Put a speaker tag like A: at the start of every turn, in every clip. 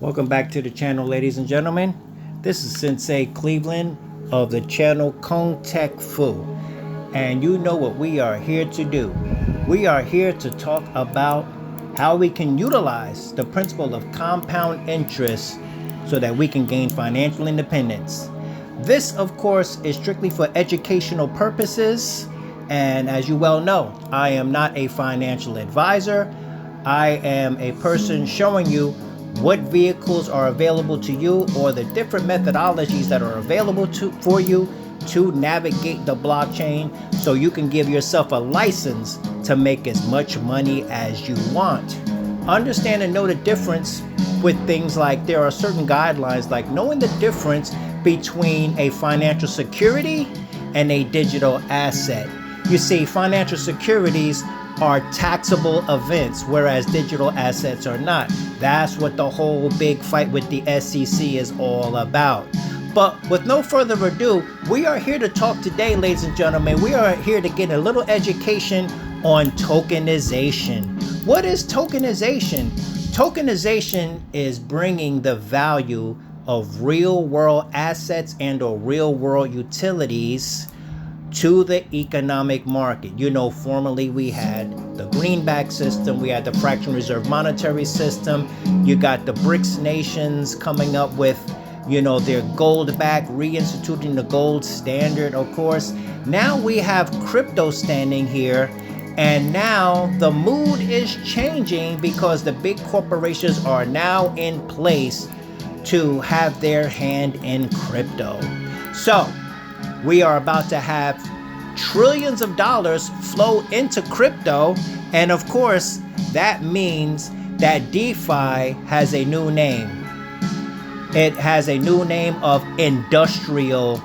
A: Welcome back to the channel, ladies and gentlemen. This is Sensei Cleveland of the channel Kung Tech Fu. And you know what we are here to do. We are here to talk about how we can utilize the principle of compound interest so that we can gain financial independence. This, of course, is strictly for educational purposes. And as you well know, I am not a financial advisor. I am a person showing you what vehicles are available to you or the different methodologies that are available for you to navigate the blockchain so you can give yourself a license to make as much money as you want. Understand and know the difference with things like there are certain guidelines like knowing the difference between a financial security and a digital asset. You see, financial securities are taxable events, whereas digital assets are not. That's what the whole big fight with the SEC is all about. But with no further ado, we are here to talk today, ladies and gentlemen. We are here to get a little education on tokenization. What is tokenization? Tokenization is bringing the value of real world assets and or real world utilities to the economic market. You know, formerly we had the greenback system, we had the fractional reserve monetary system, you got the BRICS nations coming up with, you know, their gold back, reinstituting the gold standard, of course. Now we have crypto standing here, and now the mood is changing because the big corporations are now in place to have their hand in crypto. So we are about to have trillions of dollars flow into crypto. And of course, that means that DeFi has a new name. It has a new name of industrial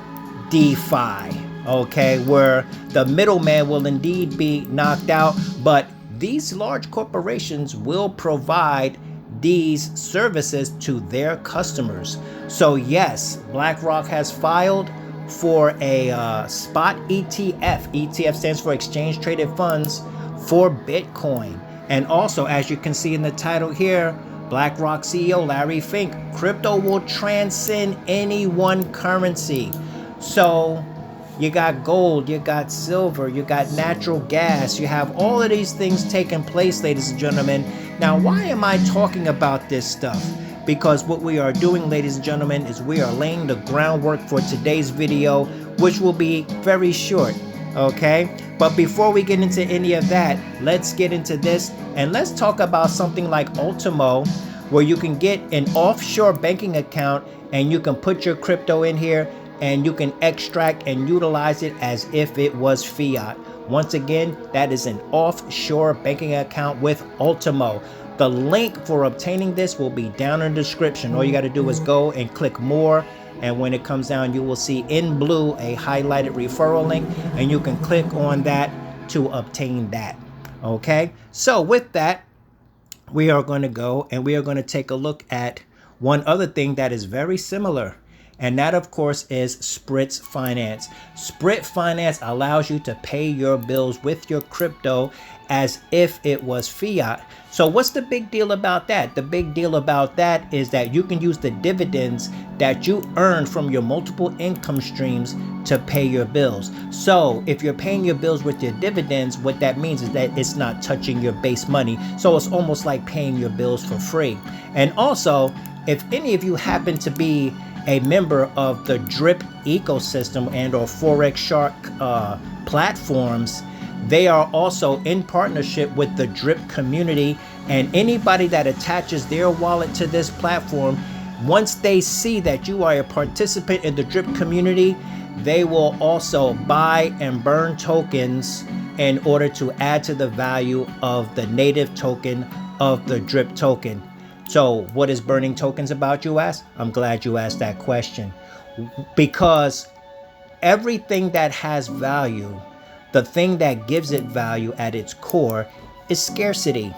A: DeFi, okay, where the middleman will indeed be knocked out, but these large corporations will provide these services to their customers. So yes, BlackRock has filed for a spot ETF. ETF stands for Exchange Traded Funds for Bitcoin. And also, as you can see in the title here, BlackRock CEO Larry Fink, crypto will transcend any one currency. So you got gold, you got silver, you got natural gas, you have all of these things taking place, ladies and gentlemen. Now, why am I talking about this stuff? Because what we are doing, ladies and gentlemen, is we are laying the groundwork for today's video, which will be very short, okay? But before we get into any of that, let's get into this and let's talk about something like ULTIMO, where you can get an offshore banking account and you can put your crypto in here and you can extract and utilize it as if it was fiat. Once again, that is an offshore banking account with ULTIMO. The link for obtaining this will be down in the description. All you got to do is go and click more. And when it comes down, you will see in blue a highlighted referral link. And you can click on that to obtain that. Okay. So with that, we are going to go and we are going to take a look at one other thing that is very similar. And that, of course, is Spritz Finance. Spritz Finance allows you to pay your bills with your crypto as if it was fiat. So what's the big deal about that? The big deal about that is that you can use the dividends that you earn from your multiple income streams to pay your bills. So if you're paying your bills with your dividends, what that means is that it's not touching your base money. So it's almost like paying your bills for free. And also, if any of you happen to be a member of the DRIP ecosystem and or Forex Shark platforms, they are also in partnership with the DRIP community, and anybody that attaches their wallet to this platform, once they see that you are a participant in the DRIP community, they will also buy and burn tokens in order to add to the value of the native token of the DRIP token. So what is burning tokens about, you ask? I'm glad you asked that question. Because everything that has value, the thing that gives it value at its core is scarcity.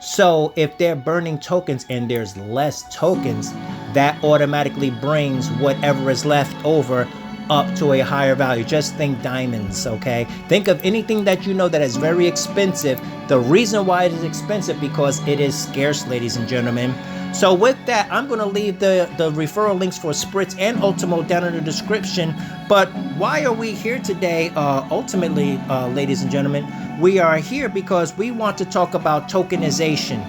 A: So if they're burning tokens and there's less tokens, that automatically brings whatever is left over up to a higher value. Just think diamonds, okay? Think of anything that you know that is very expensive. The reason why it is expensive because it is scarce, ladies and gentlemen. So with that, I'm going to leave the referral links for Spritz and ULTIMO down in the description. But why are we here today? Ultimately, ladies and gentlemen, we are here because we want to talk about tokenization.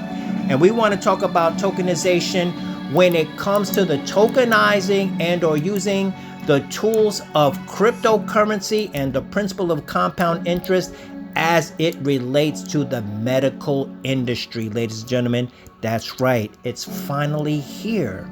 A: And we want to talk about tokenization when it comes to the tokenizing and or using the tools of cryptocurrency and the principle of compound interest as it relates to the medical industry, ladies and gentlemen. That's right, it's finally here.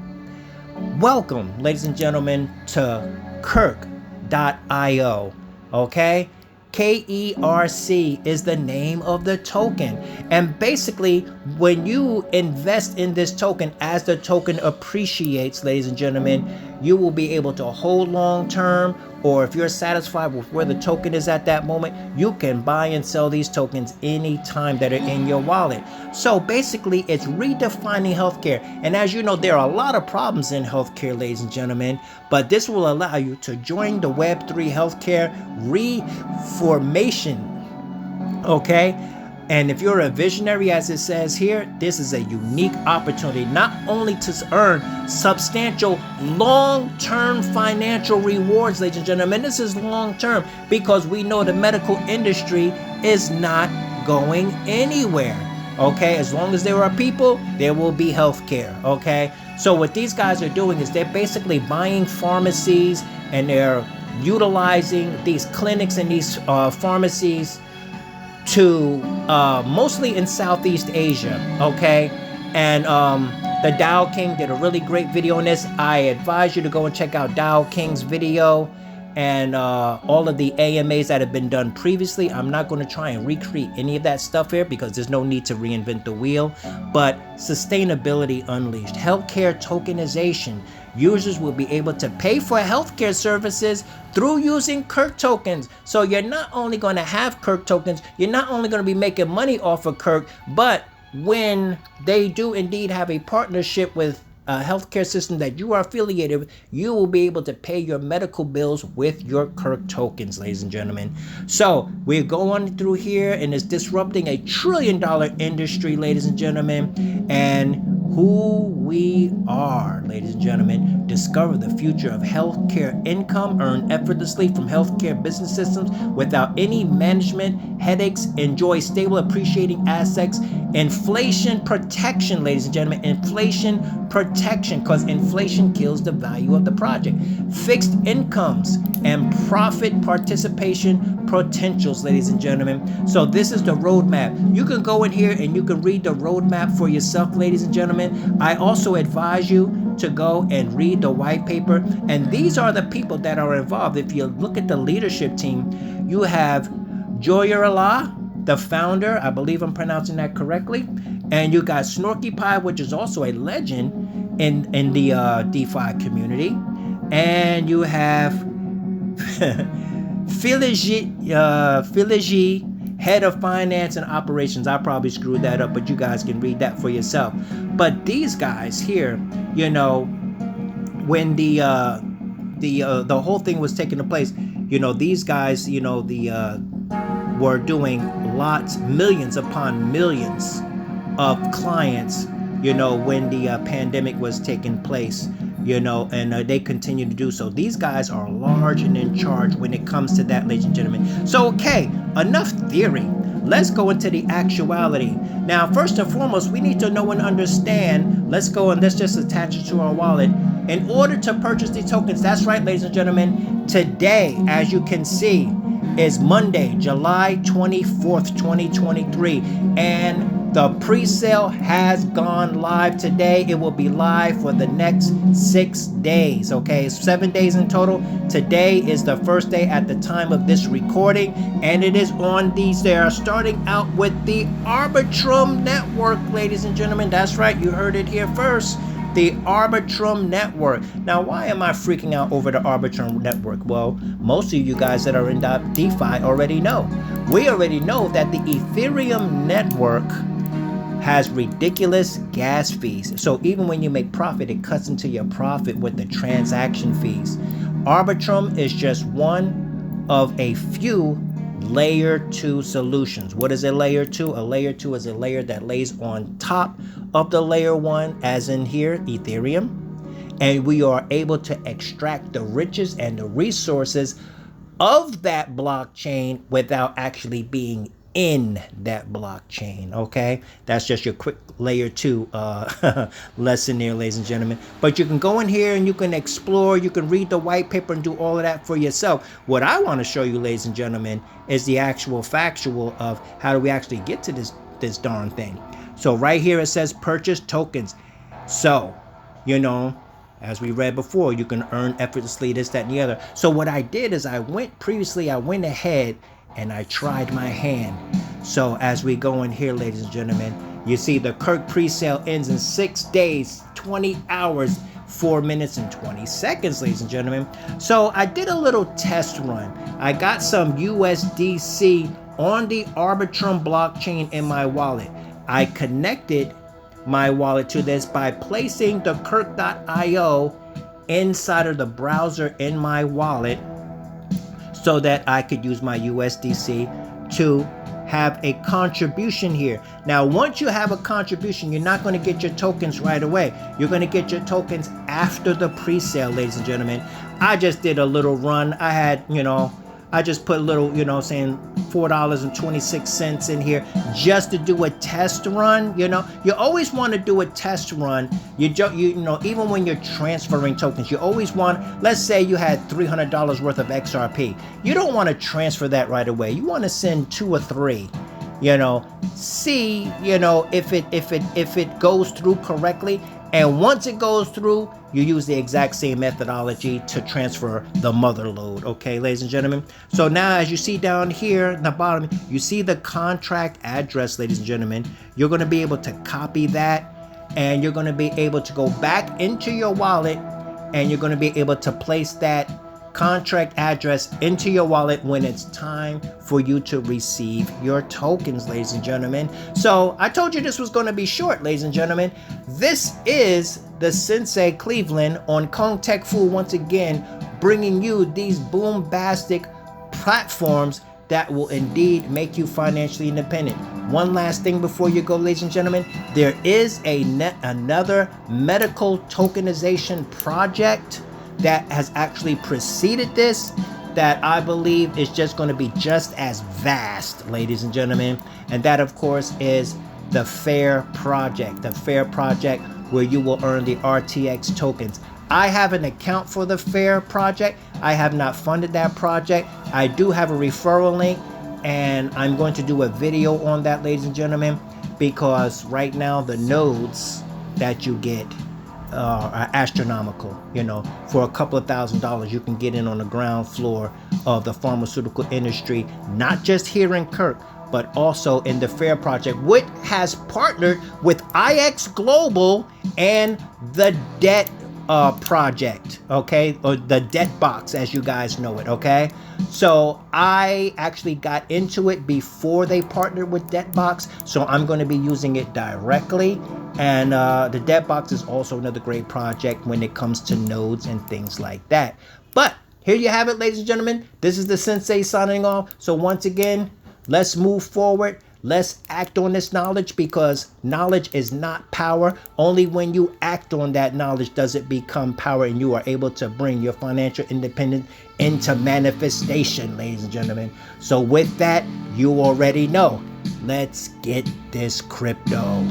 A: Welcome, ladies and gentlemen, to KERC.io, okay? KERC is the name of the token. And basically, when you invest in this token, as the token appreciates, ladies and gentlemen, you will be able to hold long term, or if you're satisfied with where the token is at that moment, you can buy and sell these tokens anytime that are in your wallet. So basically, it's redefining healthcare. And as you know, there are a lot of problems in healthcare, ladies and gentlemen, but this will allow you to join the Web3 healthcare reformation, okay? And if you're a visionary, as it says here, this is a unique opportunity not only to earn substantial long-term financial rewards, ladies and gentlemen. This is long-term because we know the medical industry is not going anywhere, okay? As long as there are people, there will be healthcare, okay? So what these guys are doing is they're basically buying pharmacies and they're utilizing these clinics and these pharmacies to mostly in Southeast Asia, okay? And the Dow King did a really great video on this. I advise you to go and check out Dow King's video and all of the AMAs that have been done previously. I'm not going to try and recreate any of that stuff here because there's no need to reinvent the wheel. But sustainability unleashed, healthcare tokenization. Users will be able to pay for healthcare services through using KERC tokens. So you're not only going to have KERC tokens, you're not only going to be making money off of KERC, but when they do indeed have a partnership with a healthcare system that you are affiliated with, you will be able to pay your medical bills with your KERC tokens, ladies and gentlemen. So we're going through here and it's disrupting a $1 trillion industry, ladies and gentlemen. And who we are, ladies and gentlemen, discover the future of healthcare income earned effortlessly from healthcare business systems without any management headaches. Enjoy stable appreciating assets, inflation protection, ladies and gentlemen, inflation protection, because inflation kills the value of the project. Fixed incomes and profit participation potentials, ladies and gentlemen. So this is the roadmap. You can go in here and you can read the roadmap for yourself, ladies and gentlemen. I also advise you to go and read the white paper. And these are the people that are involved. If you look at the leadership team, you have Joyer Allah, the founder, I believe I'm pronouncing that correctly. And you got Snorky Pie, which is also a legend in the DeFi community. And you have Philigi, head of finance and operations. I probably screwed that up, but you guys can read that for yourself. But these guys here, you know, when the whole thing was taking place, you know, these guys, you know, were doing lots, millions upon millions of clients, you know, when the pandemic was taking place, you know, and they continue to do so. These guys are large and in charge when it comes to that, ladies and gentlemen. So, okay, enough theory. Let's go into the actuality. Now, first and foremost, we need to know and understand. Let's go and let's just attach it to our wallet. In order to purchase these tokens, that's right, ladies and gentlemen, today, as you can see, is Monday, July 24th, 2023, and the pre-sale has gone live today. It will be live for the next 6 days, okay? It's 7 days in total. Today is the first day at the time of this recording, and it is on these. They are starting out with the Arbitrum network, ladies and gentlemen. That's right, you heard it here first. The Arbitrum network. Now, why am I freaking out over the Arbitrum network? Well, most of you guys that are in DeFi already know. We already know that the Ethereum network has ridiculous gas fees. So even when you make profit, it cuts into your profit with the transaction fees. Arbitrum is just one of a few layer 2 solutions. What is a layer 2? A layer 2 is a layer that lays on top of the layer 1, as in here, Ethereum. And we are able to extract the riches and the resources of that blockchain without actually being in that blockchain. Okay, that's just your quick layer 2 lesson there, ladies and gentlemen. But you can go in here and you can explore, you can read the white paper and do all of that for yourself. What I want to show you, ladies and gentlemen, is the actual factual of how do we actually get to this darn thing. So right here it says purchase tokens. So, you know, as we read before, you can earn effortlessly this, that, and the other. So what I did is I went ahead and I tried my hand. So as we go in here, ladies and gentlemen, you see the KERC pre-sale ends in 6 days, 20 hours, 4 minutes and 20 seconds, ladies and gentlemen. So I did a little test run. I got some USDC on the Arbitrum blockchain in my wallet. I connected my wallet to this by placing the KERC.io inside of the browser in my wallet so that I could use my USDC to have a contribution here. Now, once you have a contribution, you're not going to get your tokens right away. You're going to get your tokens after the pre-sale, ladies and gentlemen. I just did a little run. I had, I just put a little, saying $4.26 in here just to do a test run. You always want to do a test run. Even when you're transferring tokens, you always want, let's say you had $300 worth of XRP. You don't want to transfer that right away. You want to send 2 or 3. See, if it goes through correctly. And once it goes through, you use the exact same methodology to transfer the mother load. Okay, ladies and gentlemen. So now, as you see down here at the bottom, you see the contract address, ladies and gentlemen. You're going to be able to copy that, and you're going to be able to go back into your wallet, and you're going to be able to place that contract address into your wallet when it's time for you to receive your tokens, ladies and gentlemen. So I told you this was going to be short, ladies and gentlemen. This is the Sensei Cleveland on Kong Tech Fu, once again bringing you these bombastic platforms that will indeed make you financially independent. One last thing before you go, ladies and gentlemen, there is another medical tokenization project that has actually preceded this, that I believe is just going to be just as vast, ladies and gentlemen. And that, of course, is the FAIR project. The FAIR project, where you will earn the RTX tokens. I have an account for the FAIR project. I have not funded that project. I do have a referral link, and I'm going to do a video on that, ladies and gentlemen, because right now the nodes that you get are astronomical. For a couple of $1,000s, you can get in on the ground floor of the pharmaceutical industry, not just here in KERC, but also in the FAIR project, which has partnered with IX Global and the Debt project, okay, or the Debt Box, as you guys know it. Okay, so I actually got into it before they partnered with Debt Box, so I'm going to be using it directly. And the Debt Box is also another great project when it comes to nodes and things like that. But here you have it, ladies and gentlemen. This is the Sensei signing off. So once again, let's move forward. Let's act on this knowledge, because knowledge is not power. Only when you act on that knowledge does it become power, and you are able to bring your financial independence into manifestation, ladies and gentlemen. So with that, you already know. Let's get this crypto.